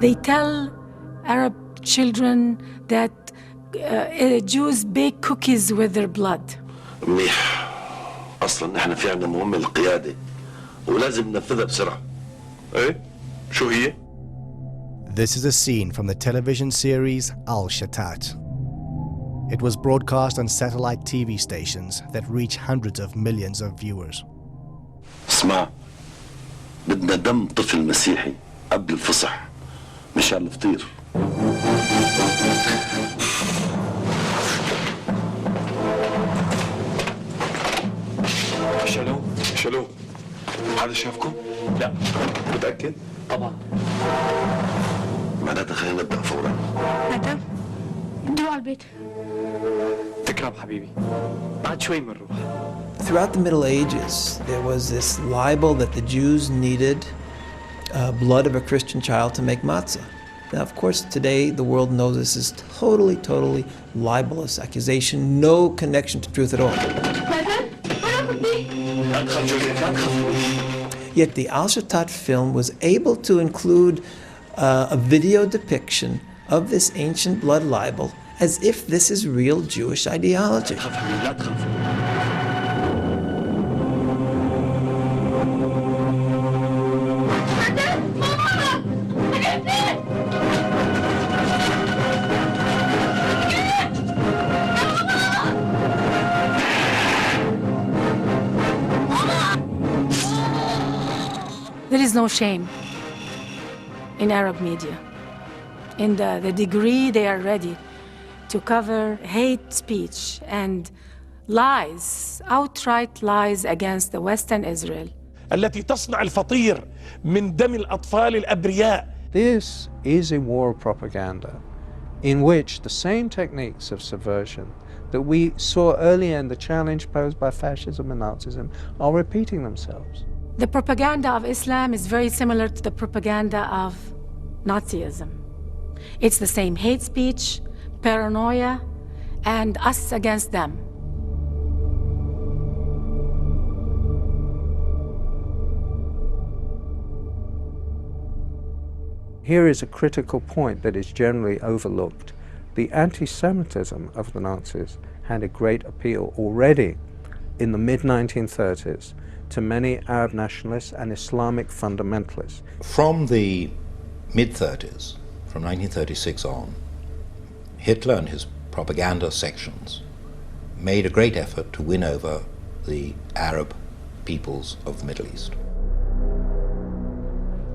They tell Arab children that Jews bake cookies with their blood. منيح. أصلاً إحنا في عنا مهمة القيادة ولازم ننفذها بسرعة. إيه؟ شو هي؟ This is a scene from the television series Al-Shatat. It was broadcast on satellite TV stations that reach hundreds of millions of viewers. اسمع، بدنا دم طفل مسيحي قبل الفصح مشان الفطير. شالوم هذا شافكم؟ لا. متأكد؟ طبعا. معناتها خلينا نبدأ فورا. مدام ندوا على البيت. تكرم حبيبي. بعد شوي بنروح. Throughout the Middle Ages, there was this libel that the Jews needed blood of a Christian child to make matzah. Now, of course, today the world knows this is totally libelous accusation, no connection to truth at all. Yet the Al-Shatat film was able to include a video depiction of this ancient blood libel as if this is real Jewish ideology. There is no shame in Arab media. In the degree they are ready to cover hate speech and lies, outright lies against the Western Israel. التي تصنع الفطير من دم الأطفال الأبرياء. This is a war of propaganda in which the same techniques of subversion that we saw earlier in the challenge posed by fascism and Nazism are repeating themselves. The propaganda of Islam is very similar to the propaganda of Nazism. It's the same hate speech, paranoia, and us against them. Here is a critical point that is generally overlooked. The anti-Semitism of the Nazis had a great appeal already in the mid-1930s to many Arab nationalists and Islamic fundamentalists. From the mid-30s, from 1936 on, Hitler and his propaganda sections made a great effort to win over the Arab peoples of the Middle East.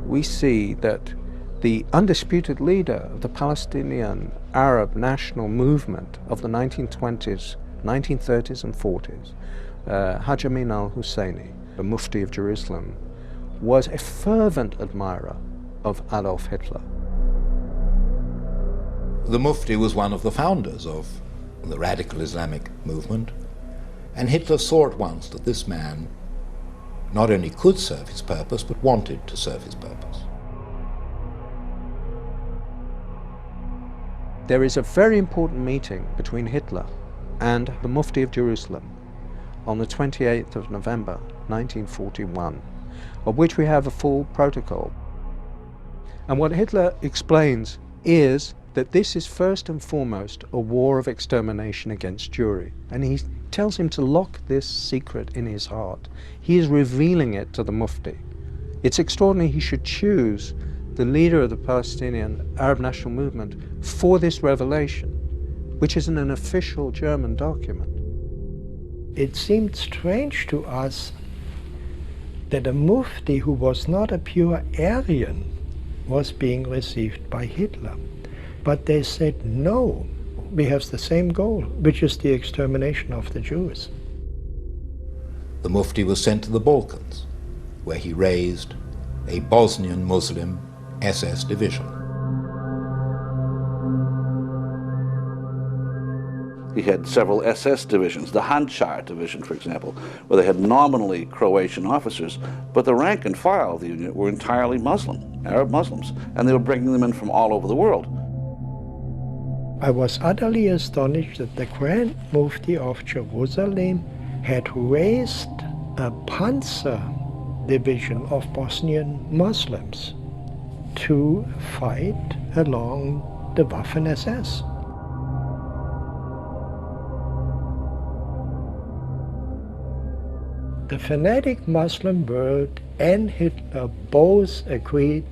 We see that the undisputed leader of the Palestinian Arab national movement of the 1920s, 1930s and 40s, Haj Amin al-Husseini, the Mufti of Jerusalem, was a fervent admirer of Adolf Hitler. The Mufti was one of the founders of the radical Islamic movement, and Hitler saw at once that this man not only could serve his purpose, but wanted to serve his purpose. There is a very important meeting between Hitler and the Mufti of Jerusalem on the 28th of November 1941, of which we have a full protocol. And what Hitler explains is that this is first and foremost a war of extermination against Jewry. And he tells him to lock this secret in his heart. He is revealing it to the Mufti. It's extraordinary he should choose the leader of the Palestinian Arab National Movement for this revelation, which is in an official German document. It seemed strange to us that a Mufti who was not a pure Aryan was being received by Hitler. But they said, no, we have the same goal, which is the extermination of the Jews. The Mufti was sent to the Balkans, where he raised a Bosnian Muslim SS division. He had several SS divisions, the Handschar division, for example, where they had nominally Croatian officers, but the rank and file of the unit were entirely Muslim, Arab Muslims, and they were bringing them in from all over the world. I was utterly astonished that the Grand Mufti of Jerusalem had raised a Panzer division of Bosnian Muslims. to fight along the Waffen-SS. The fanatic Muslim world and Hitler both agreed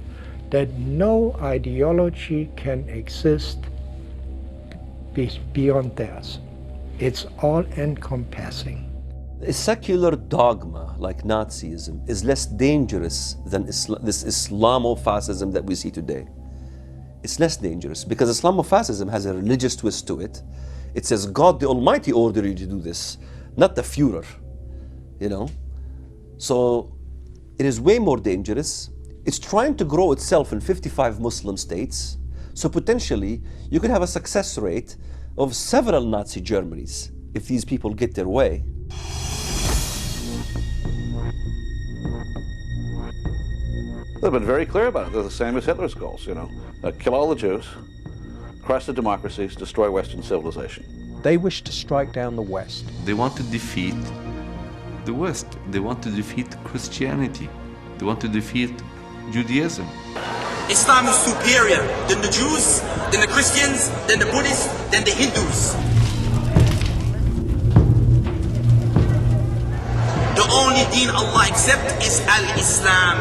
that no ideology can exist beyond theirs. It's all-encompassing. A secular dogma like Nazism is less dangerous than this Islamofascism that we see today. It's less dangerous because Islamofascism has a religious twist to it. It says God the Almighty ordered you to do this, not the Führer, you know? So it is way more dangerous. It's trying to grow itself in 55 Muslim states. So potentially you could have a success rate of several Nazi Germanys if these people get their way. They've been very clear about it. They're the same as Hitler's goals, you know. Kill all the Jews, crush the democracies, destroy Western civilization. They wish to strike down the West. They want to defeat the West. They want to defeat Christianity. They want to defeat Judaism. Islam is superior than the Jews, than the Christians, than the Buddhists, than the Hindus. The only deen Allah accepts is Al-Islam.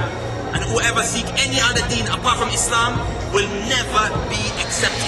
And whoever seek any other deen apart from Islam will never be accepted.